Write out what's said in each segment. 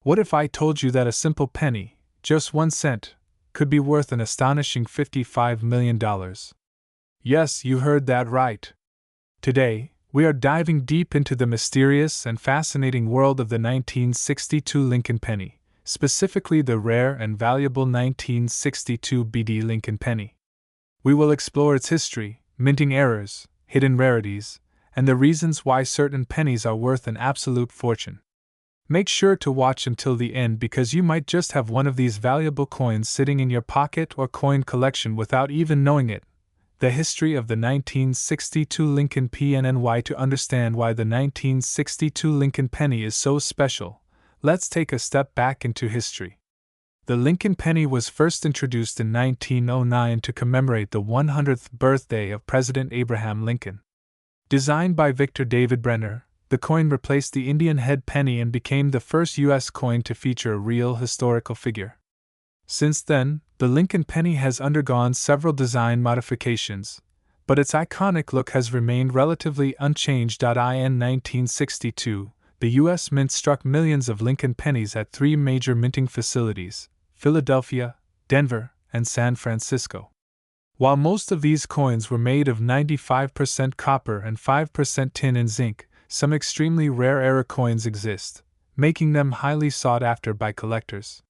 What if I told you that a simple penny, just 1 cent, could be worth an astonishing $55 million? Yes, you heard that right. Today, we are diving deep into the mysterious and fascinating world of the 1962 Lincoln penny, specifically the rare and valuable 1962 BD Lincoln penny. We will explore its history, minting errors, hidden rarities, and the reasons why certain pennies are worth an absolute fortune. Make sure to watch until the end because you might just have one of these valuable coins sitting in your pocket or coin collection without even knowing it. The history of the 1962 Lincoln PNNY. To understand why the 1962 Lincoln penny is so special, let's take a step back into history. The Lincoln penny was first introduced in 1909 to commemorate the 100th birthday of President Abraham Lincoln. Designed by Victor David Brenner, the coin replaced the Indian head penny and became the first U.S. coin to feature a real historical figure. Since then, the Lincoln penny has undergone several design modifications, but its iconic look has remained relatively unchanged. In 1962, the U.S. Mint struck millions of Lincoln pennies at 3 major minting facilities: Philadelphia, Denver, and San Francisco. While most of these coins were made of 95% copper and 5% tin and zinc, some extremely rare era coins exist, making them highly sought after by collectors.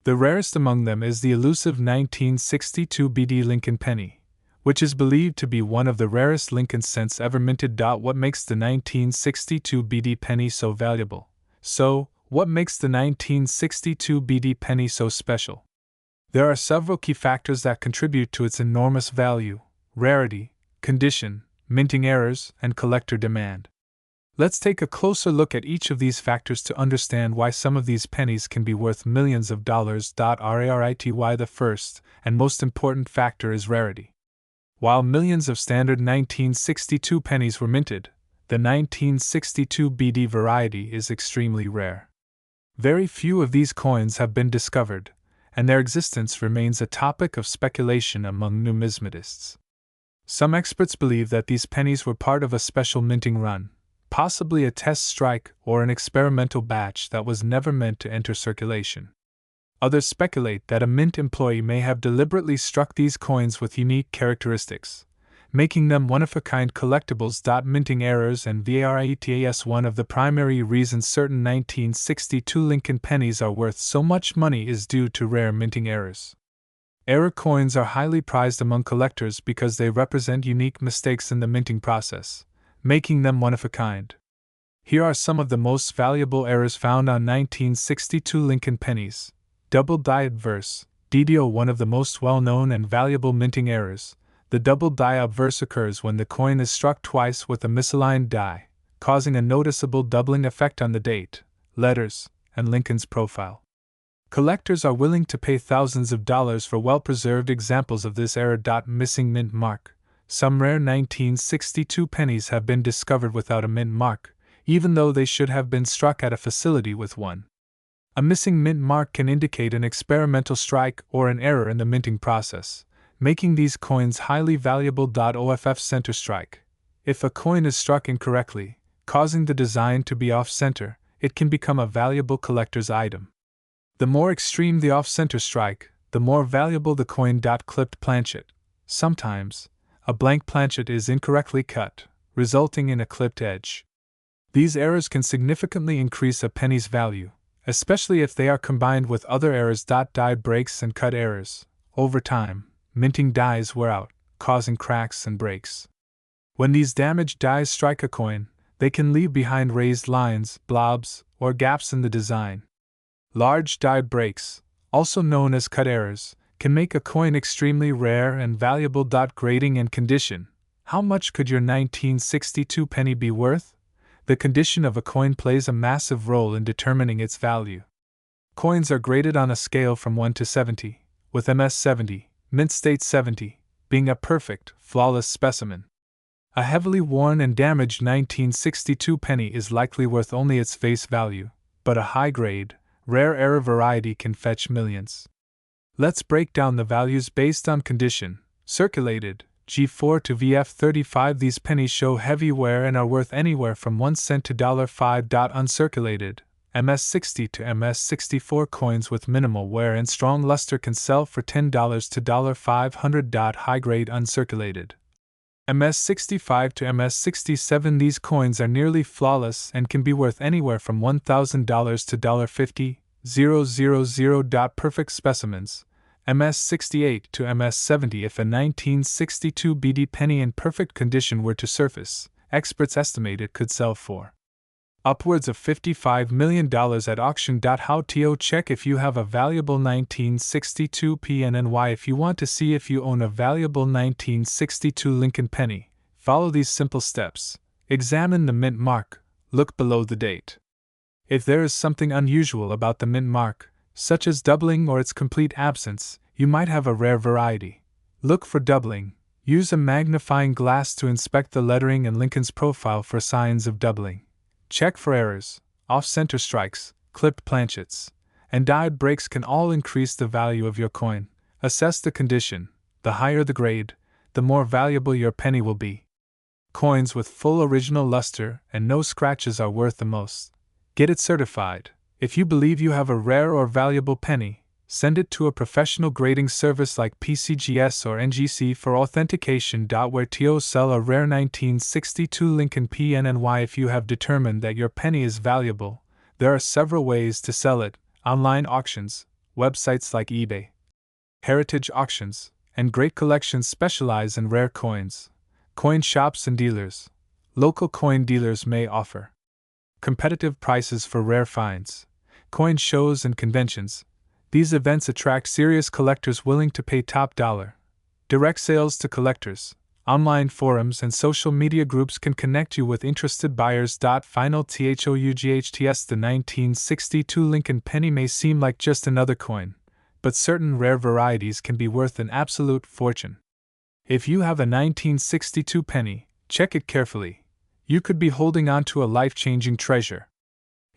The rarest among them is the elusive 1962 BD Lincoln penny, which is believed to be one of the rarest Lincoln cents ever minted. What makes the 1962 BD penny so valuable? So, what makes the 1962 BD penny so special? There are several key factors that contribute to its enormous value: rarity, condition, minting errors, and collector demand. Let's take a closer look at each of these factors to understand why some of these pennies can be worth millions of dollars. Rarity. The first and most important factor is rarity. While millions of standard 1962 pennies were minted, the 1962 BD variety is extremely rare. Very few of these coins have been discovered, and their existence remains a topic of speculation among numismatists. Some experts believe that these pennies were part of a special minting run, possibly a test strike or an experimental batch that was never meant to enter circulation. Others speculate that a mint employee may have deliberately struck these coins with unique characteristics, making them one-of-a-kind collectibles. Minting errors and VARIETAS. One of the primary reasons certain 1962 Lincoln pennies are worth so much money is due to rare minting errors. Error coins are highly prized among collectors because they represent unique mistakes in the minting process, making them one-of-a-kind. Here are some of the most valuable errors found on 1962 Lincoln pennies. Double die obverse, DDO. One of the most well-known and valuable minting errors. The double die obverse occurs when the coin is struck twice with a misaligned die, causing a noticeable doubling effect on the date, letters, and Lincoln's profile. Collectors are willing to pay thousands of dollars for well-preserved examples of this error. Missing mint mark. Some rare 1962 pennies have been discovered without a mint mark, even though they should have been struck at a facility with one. A missing mint mark can indicate an experimental strike or an error in the minting process, making these coins highly valuable. OFF center strike. If a coin is struck incorrectly, causing the design to be off-center, it can become a valuable collector's item. The more extreme the off-center strike, the more valuable the coin. Clipped planchet. Sometimes, a blank planchet is incorrectly cut, resulting in a clipped edge. These errors can significantly increase a penny's value, especially if they are combined with other errors. Die breaks and cut errors. Over time, minting dies wear out, causing cracks and breaks. When these damaged dies strike a coin, they can leave behind raised lines, blobs, or gaps in the design. Large die breaks, also known as cut errors, can make a coin extremely rare and valuable. Grading and condition. How much could your 1962 penny be worth? The condition of a coin plays a massive role in determining its value. Coins are graded on a scale from 1 to 70, with MS 70, mint state 70, being a perfect, flawless specimen. A heavily worn and damaged 1962 penny is likely worth only its face value, but a high-grade, rare error variety can fetch millions. Let's break down the values based on condition. Circulated, G4 to VF35. These pennies show heavy wear and are worth anywhere from 1 cent to $5. Uncirculated, MS-60 to MS-64 coins with minimal wear and strong luster can sell for $10 to $500. High-grade uncirculated MS-65 to MS-67. These coins are nearly flawless and can be worth anywhere from $1,000 to $50,000. Perfect specimens MS-68 to MS-70. If a 1962 BD penny in perfect condition were to surface, experts estimate it could sell for upwards of $55 million at auction. How to check if you have a valuable 1962 PNNY. If you want to see if you own a valuable 1962 Lincoln penny, follow these simple steps. Examine the mint mark. Look below the date. If there is something unusual about the mint mark, such as doubling or its complete absence, you might have a rare variety. Look for doubling. Use a magnifying glass to inspect the lettering and Lincoln's profile for signs of doubling. Check for errors. Off-center strikes, clipped planchets, and diode breaks can all increase the value of your coin. Assess the condition. The higher the grade, the more valuable your penny will be. Coins with full original luster and no scratches are worth the most. Get it certified. If you believe you have a rare or valuable penny, send it to a professional grading service like PCGS or NGC for authentication. Where to sell a rare 1962 Lincoln PNNY. If you have determined that your penny is valuable, there are several ways to sell it: online auctions, websites like eBay, heritage auctions, and great collections specialize in rare coins. Coin shops and dealers. Local coin dealers may offer competitive prices for rare finds. Coin shows and conventions. These events attract serious collectors willing to pay top dollar. Direct sales to collectors. Online forums and social media groups can connect you with interested buyers. Final THOUGHTS. The 1962 Lincoln penny may seem like just another coin, but certain rare varieties can be worth an absolute fortune. If you have a 1962 penny, check it carefully. You could be holding on to a life-changing treasure.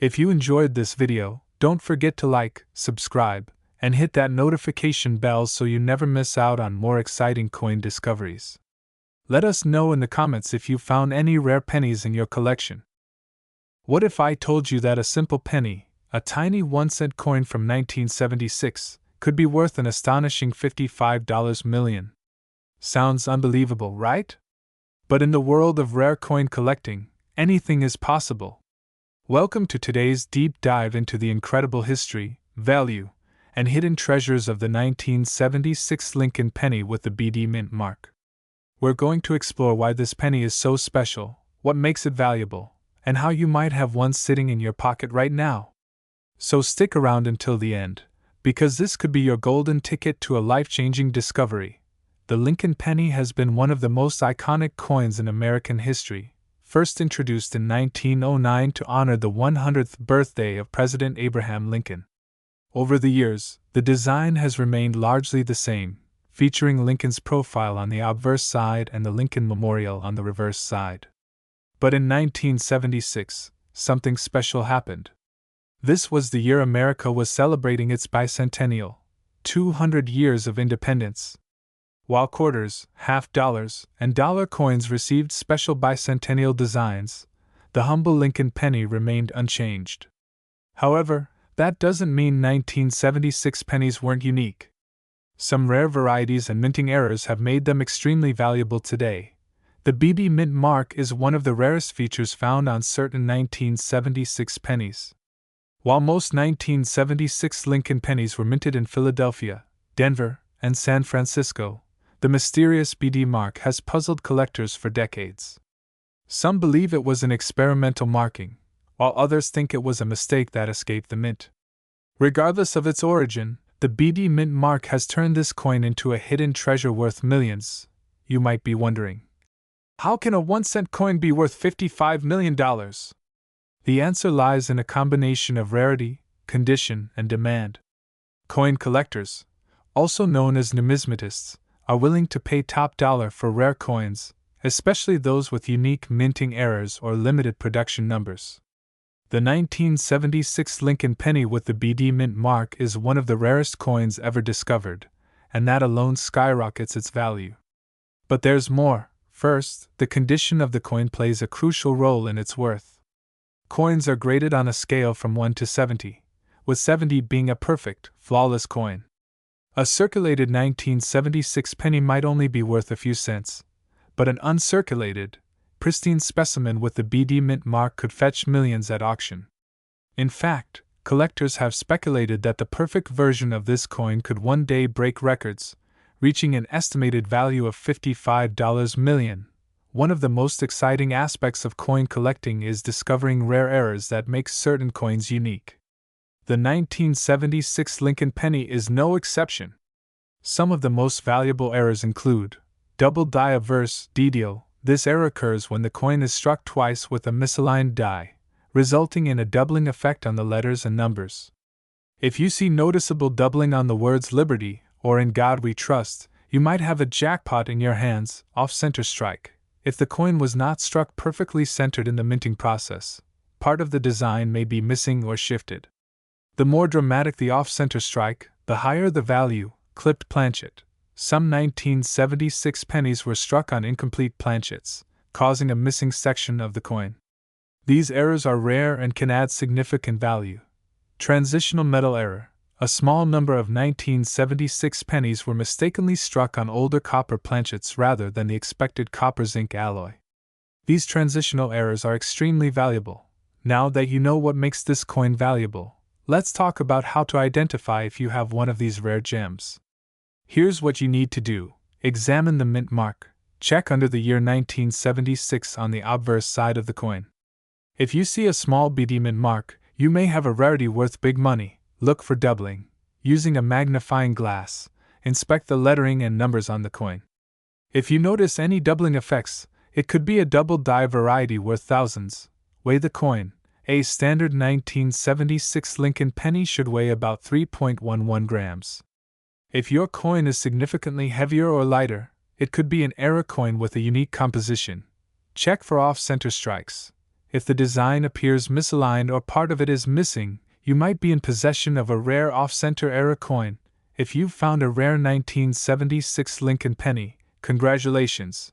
If you enjoyed this video, don't forget to like, subscribe, and hit that notification bell so you never miss out on more exciting coin discoveries. Let us know in the comments if you found any rare pennies in your collection. What if I told you that a simple penny, a tiny 1-cent coin from 1976, could be worth an astonishing $55 million? Sounds unbelievable, right? But in the world of rare coin collecting, anything is possible. Welcome to today's deep dive into the incredible history, value, and hidden treasures of the 1976 Lincoln penny with the BD mint mark. We're going to explore why this penny is so special, what makes it valuable, and how you might have one sitting in your pocket right now. So stick around until the end, because this could be your golden ticket to a life-changing discovery. The Lincoln penny has been one of the most iconic coins in American history. First introduced in 1909 to honor the 100th birthday of President Abraham Lincoln. Over the years, the design has remained largely the same, featuring Lincoln's profile on the obverse side and the Lincoln Memorial on the reverse side. But in 1976, something special happened. This was the year America was celebrating its bicentennial, 200 years of independence. While quarters, half dollars, and dollar coins received special bicentennial designs, the humble Lincoln penny remained unchanged. However, that doesn't mean 1976 pennies weren't unique. Some rare varieties and minting errors have made them extremely valuable today. The BD mint mark is one of the rarest features found on certain 1976 pennies. While most 1976 Lincoln pennies were minted in Philadelphia, Denver, and San Francisco, the mysterious BD mark has puzzled collectors for decades. Some believe it was an experimental marking, while others think it was a mistake that escaped the mint. Regardless of its origin, the BD mint mark has turned this coin into a hidden treasure worth millions. You might be wondering, how can a 1-cent coin be worth $55 million? The answer lies in a combination of rarity, condition, and demand. Coin collectors, also known as numismatists, are willing to pay top dollar for rare coins, especially those with unique minting errors or limited production numbers. The 1976 Lincoln penny with the BD mint mark is one of the rarest coins ever discovered, and that alone skyrockets its value. But there's more. First, the condition of the coin plays a crucial role in its worth. Coins are graded on a scale from 1 to 70, with 70 being a perfect, flawless coin. A circulated 1976 penny might only be worth a few cents, but an uncirculated, pristine specimen with the BD mint mark could fetch millions at auction. In fact, collectors have speculated that the perfect version of this coin could one day break records, reaching an estimated value of $55 million. One of the most exciting aspects of coin collecting is discovering rare errors that make certain coins unique. The 1976 Lincoln penny is no exception. Some of the most valuable errors include double die averse deal. This error occurs when the coin is struck twice with a misaligned die, resulting in a doubling effect on the letters and numbers. If you see noticeable doubling on the words Liberty or In God We Trust, you might have a jackpot in your hands, off-center strike. If the coin was not struck perfectly centered in the minting process, part of the design may be missing or shifted. The more dramatic the off-center strike, the higher the value. Clipped planchet. Some 1976 pennies were struck on incomplete planchets, causing a missing section of the coin. These errors are rare and can add significant value. Transitional metal error. A small number of 1976 pennies were mistakenly struck on older copper planchets rather than the expected copper-zinc alloy. These transitional errors are extremely valuable. Now that you know what makes this coin valuable, let's talk about how to identify if you have one of these rare gems. Here's what you need to do. Examine the mint mark. Check under the year 1976 on the obverse side of the coin. If you see a small BD mint mark, you may have a rarity worth big money. Look for doubling. Using a magnifying glass, inspect the lettering and numbers on the coin. If you notice any doubling effects, it could be a double die variety worth thousands. Weigh the coin. A standard 1976 Lincoln penny should weigh about 3.11 grams. If your coin is significantly heavier or lighter, it could be an error coin with a unique composition. Check for off-center strikes. If the design appears misaligned or part of it is missing, you might be in possession of a rare off-center error coin. If you've found a rare 1976 Lincoln penny, congratulations!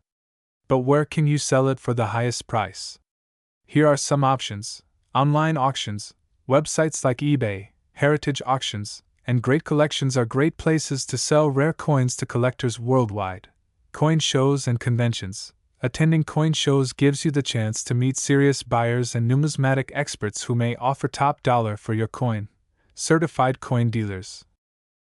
But where can you sell it for the highest price? Here are some options. Online auctions, websites like eBay, Heritage Auctions, and Great Collections are great places to sell rare coins to collectors worldwide. Coin shows and conventions. Attending coin shows gives you the chance to meet serious buyers and numismatic experts who may offer top dollar for your coin. Certified coin dealers.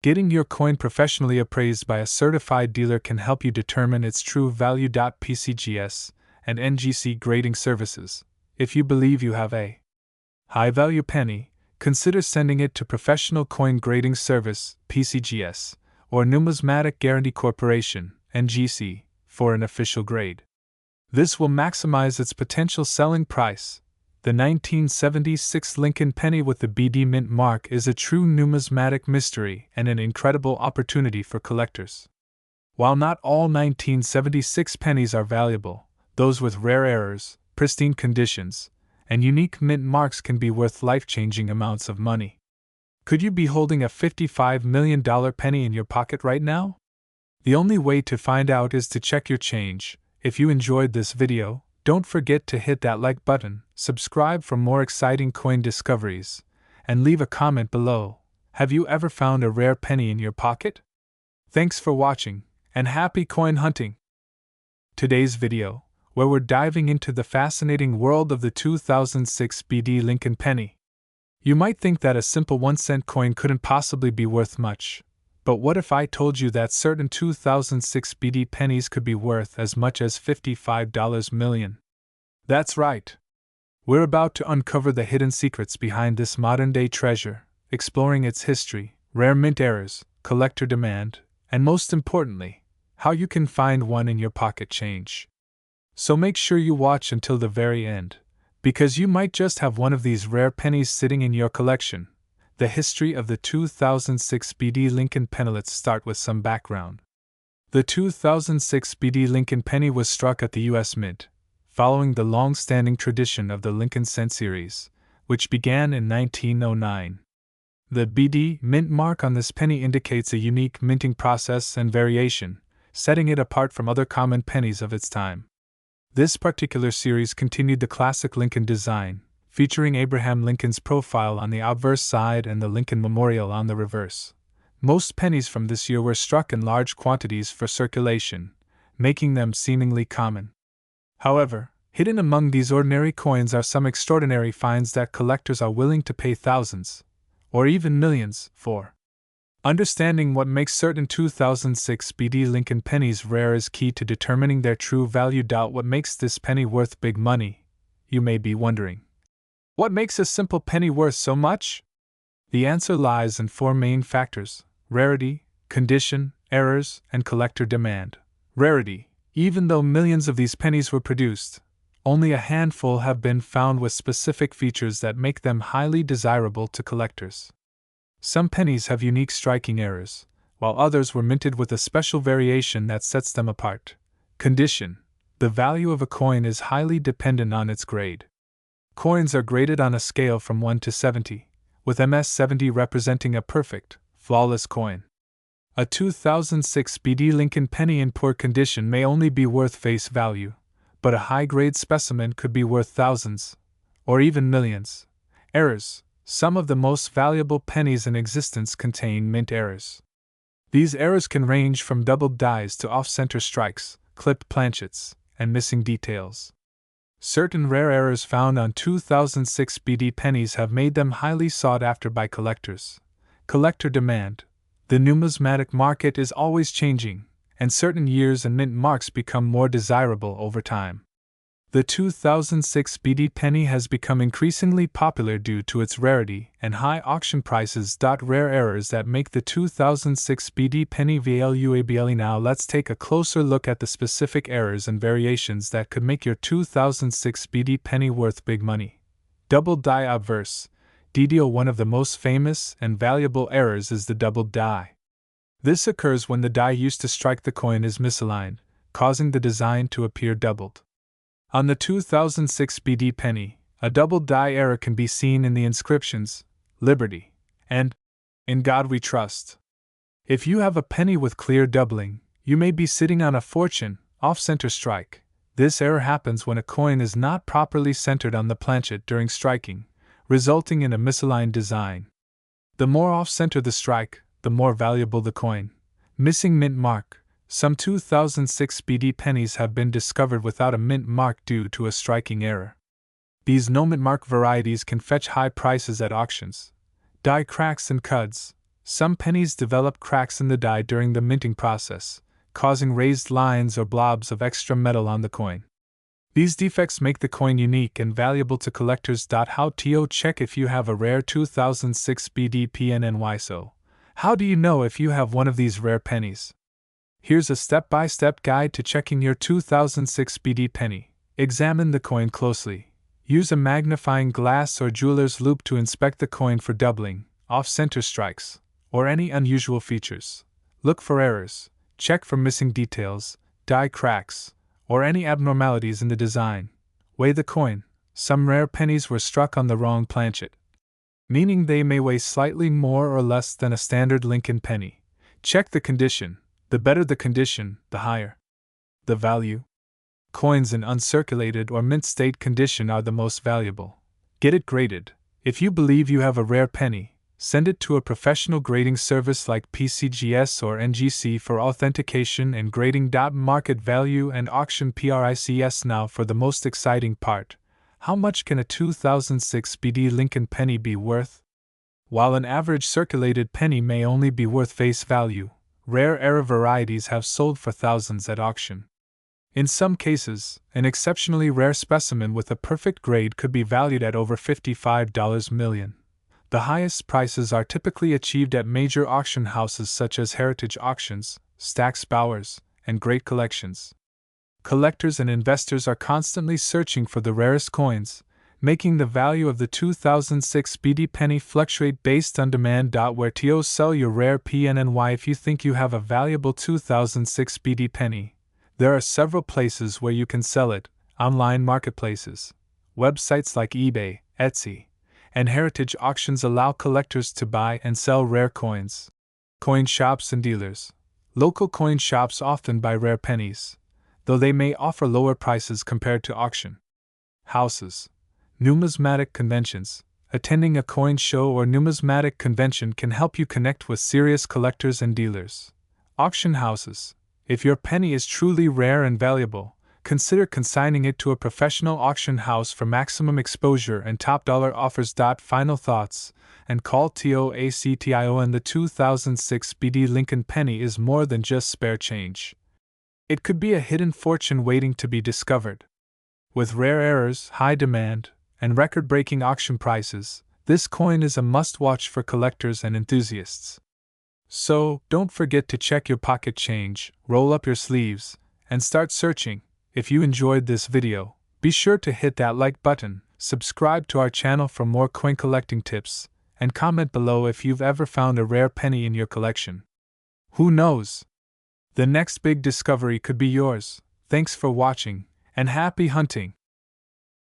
Getting your coin professionally appraised by a certified dealer can help you determine its true value. PCGS and NGC grading services. If you believe you have a high-value penny, consider sending it to Professional Coin Grading Service, PCGS, or Numismatic Guarantee Corporation, NGC, for an official grade. This will maximize its potential selling price. The 1976 Lincoln penny with the BD mint mark is a true numismatic mystery and an incredible opportunity for collectors. While not all 1976 pennies are valuable, those with rare errors, pristine conditions, and unique mint marks can be worth life-changing amounts of money. Could you be holding a $55 million penny in your pocket right now? The only way to find out is to check your change. If you enjoyed this video, don't forget to hit that like button, subscribe for more exciting coin discoveries, and leave a comment below. Have you ever found a rare penny in your pocket? Thanks for watching, and happy coin hunting! Today's video, where we're diving into the fascinating world of the 2006 BD Lincoln penny. You might think that a simple 1-cent coin couldn't possibly be worth much, but what if I told you that certain 2006 BD pennies could be worth as much as $55 million? That's right. We're about to uncover the hidden secrets behind this modern-day treasure, exploring its history, rare mint errors, collector demand, and most importantly, how you can find one in your pocket change. So make sure you watch until the very end, because you might just have one of these rare pennies sitting in your collection. The history of the 2006 BD Lincoln penny. Let's start with some background. The 2006 BD Lincoln penny was struck at the U.S. Mint, following the long-standing tradition of the Lincoln Cent series, which began in 1909. The BD mint mark on this penny indicates a unique minting process and variation, setting it apart from other common pennies of its time. This particular series continued the classic Lincoln design, featuring Abraham Lincoln's profile on the obverse side and the Lincoln Memorial on the reverse. Most pennies from this year were struck in large quantities for circulation, making them seemingly common. However, hidden among these ordinary coins are some extraordinary finds that collectors are willing to pay thousands, or even millions, for. Understanding what makes certain 2006 BD Lincoln pennies rare is key to determining their true value. What makes this penny worth big money? You may be wondering. What makes a simple penny worth so much? The answer lies in four main factors: rarity, condition, errors, and collector demand. Rarity. Even though millions of these pennies were produced, only a handful have been found with specific features that make them highly desirable to collectors. Some pennies have unique striking errors, while others were minted with a special variation that sets them apart. Condition. The value of a coin is highly dependent on its grade. Coins are graded on a scale from 1 to 70, with MS-70 representing a perfect, flawless coin. A 2006 BD Lincoln penny in poor condition may only be worth face value, but a high-grade specimen could be worth thousands, or even millions. Errors. Some of the most valuable pennies in existence contain mint errors. These errors can range from doubled dies to off-center strikes, clipped planchets, and missing details. Certain rare errors found on 2006 BD pennies have made them highly sought after by collectors. Collector demand. The numismatic market is always changing, and certain years and mint marks become more desirable over time. The 2006 BD penny has become increasingly popular due to its rarity and high auction prices. Rare errors that make the 2006 BD penny valuable. Now let's take a closer look at the specific errors and variations that could make your 2006 BD penny worth big money. Doubled die obverse. DDO. One of the most famous and valuable errors is the doubled die. This occurs when the die used to strike the coin is misaligned, causing the design to appear doubled. On the 2006 BD penny, a double die error can be seen in the inscriptions, Liberty, and In God We Trust. If you have a penny with clear doubling, you may be sitting on a fortune, off-center strike. This error happens when a coin is not properly centered on the planchet during striking, resulting in a misaligned design. The more off-center the strike, the more valuable the coin. Missing mint mark. Some 2006 BD pennies have been discovered without a mint mark due to a striking error. These no mint mark varieties can fetch high prices at auctions. Die cracks and cuds. Some pennies develop cracks in the die during the minting process, causing raised lines or blobs of extra metal on the coin. These defects make the coin unique and valuable to collectors. How to check if you have a rare 2006 BD PNNY? So, how do you know if you have one of these rare pennies? Here's a step-by-step guide to checking your 2006 BD penny. Examine the coin closely. Use a magnifying glass or jeweler's loupe to inspect the coin for doubling, off-center strikes, or any unusual features. Look for errors. Check for missing details, die cracks, or any abnormalities in the design. Weigh the coin. Some rare pennies were struck on the wrong planchet, meaning they may weigh slightly more or less than a standard Lincoln penny. Check the condition. The better the condition, the higher the value. Coins in uncirculated or mint state condition are the most valuable. Get it graded. If you believe you have a rare penny, send it to a professional grading service like PCGS or NGC for authentication and grading. Market value and auction prices. Now for the most exciting part. How much can a 2006 BD Lincoln penny be worth? While an average circulated penny may only be worth face value, rare error varieties have sold for thousands at auction. In some cases, an exceptionally rare specimen with a perfect grade could be valued at over $55 million. The highest prices are typically achieved at major auction houses such as Heritage Auctions, Stack's Bowers, and Great Collections. Collectors and investors are constantly searching for the rarest coins, making the value of the 2006 BD penny fluctuate based on demand. Where to sell your rare PNNY? If you think you have a valuable 2006 BD penny, there are several places where you can sell it: online marketplaces. Websites like eBay, Etsy, and Heritage Auctions allow collectors to buy and sell rare coins. Coin shops and dealers. Local coin shops often buy rare pennies, though they may offer lower prices compared to auction houses. Numismatic conventions. Attending a coin show or numismatic convention can help you connect with serious collectors and dealers. Auction houses. If your penny is truly rare and valuable, consider consigning it to a professional auction house for maximum exposure and top dollar offers. Final thoughts, and call TOACTION. The 2006 BD Lincoln penny is more than just spare change. It could be a hidden fortune waiting to be discovered. With rare errors, high demand, and record-breaking auction prices, this coin is a must-watch for collectors and enthusiasts. So, don't forget to check your pocket change, roll up your sleeves, and start searching. If you enjoyed this video, be sure to hit that like button, subscribe to our channel for more coin collecting tips, and comment below if you've ever found a rare penny in your collection. Who knows? The next big discovery could be yours. Thanks for watching, and happy hunting!